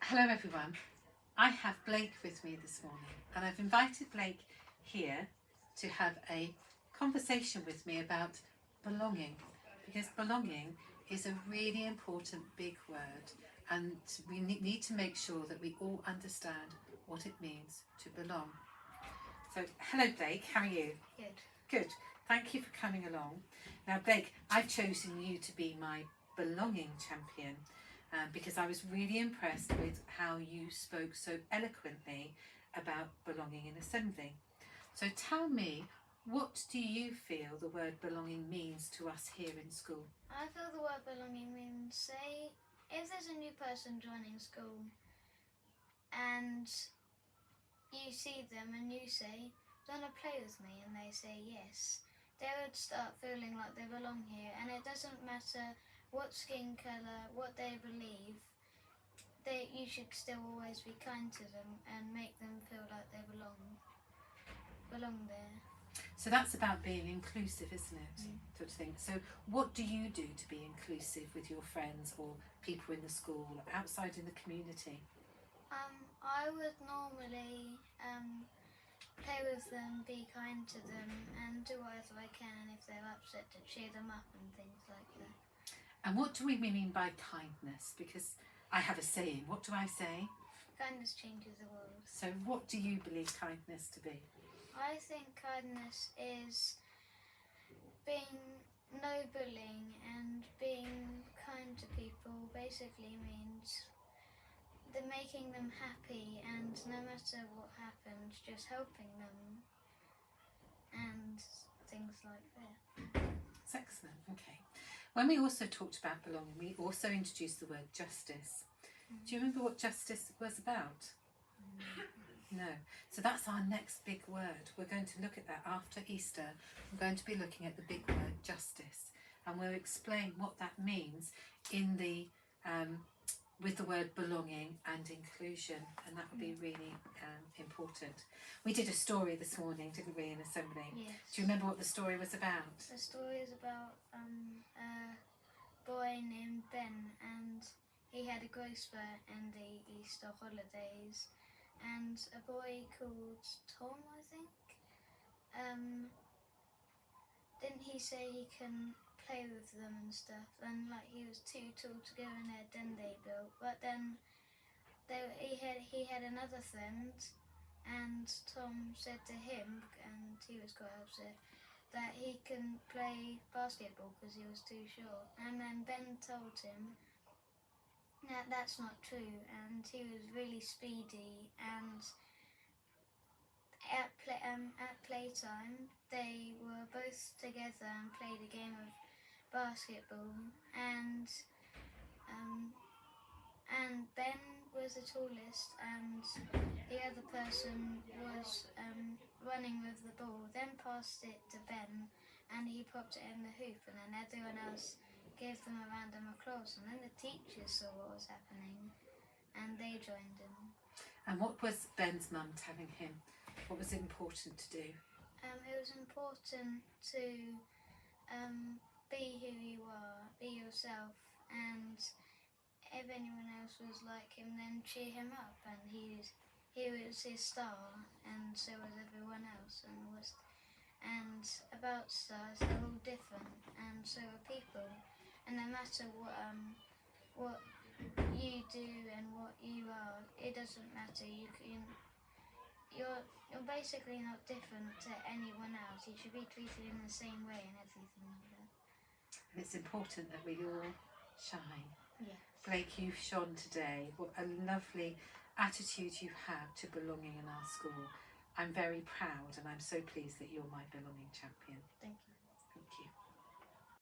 Hello everyone, I have Blake with me this morning and I've invited Blake here to have a conversation with me about belonging, because belonging is a really important big word and we need to make sure that we all understand what it means to belong. So hello Blake, how are you? Good. Good, thank you for coming along. Now Blake, I've chosen you to be my belonging champion because I was really impressed with how you spoke so eloquently about belonging in assembly. So tell me, what do you feel the word belonging means to us here in school? I feel the word belonging means, say, if there's a new person joining school and you see them and you say, "Do you want to play with me?" and they say yes, they would start feeling like they belong here, and it doesn't matter what skin colour, what they believe, you should still always be kind to them and make them feel like they belong there. So that's about being inclusive, isn't it? Sort of thing. So what do you do to be inclusive with your friends or people in the school, outside in the community? I would normally play with them, be kind to them, and do whatever I can if they're upset to cheer them up and things like that. And what do we mean by kindness? Because I have a saying. What do I say? Kindness changes the world. So what do you believe kindness to be? I think kindness is being no bullying, and being kind to people basically means making them happy, and no matter what happens, just helping them and things like that. That's excellent, okay. When we also talked about belonging, we also introduced the word justice. Do you remember what justice was about? No. So that's our next big word. We're going to look at that after Easter. We're going to be looking at the big word justice, and we'll explain what that means in the with the word belonging and inclusion, and that will be really important. We did a story this morning, didn't we, in assembly? Yes. Do you remember what the story was about? The story is about a boy named Ben, and he had a growth spurt in the Easter holidays, and a boy called Tom, I think, didn't he say he can play with them and stuff, and like he was too tall to go in their den they built, but then he had another friend, and Tom said to him, and he was quite upset, that he couldn't play basketball because he was too short, and then Ben told him that that's not true, and he was really speedy, and at playtime they were both together and played a game of basketball, and Ben was the tallest, and the other person was running with the ball, then passed it to Ben, and he popped it in the hoop, and then everyone else gave them a round of applause, and then the teachers saw what was happening and they joined in. And what was Ben's mum telling him? What was important to do? It was important to be who you are, be yourself, and if anyone else was like him, then cheer him up, and he was his star, and so was everyone else, and about stars, they're all different, and so are people, and no matter what you do and what you are, it doesn't matter. You're basically not different to anyone else. You should be treated in the same way and everything like that. And it's important that we all shine. Yes. Blake, you've shone today. What a lovely attitude you have to belonging in our school. I'm very proud and I'm so pleased that you're my belonging champion. Thank you. Thank you.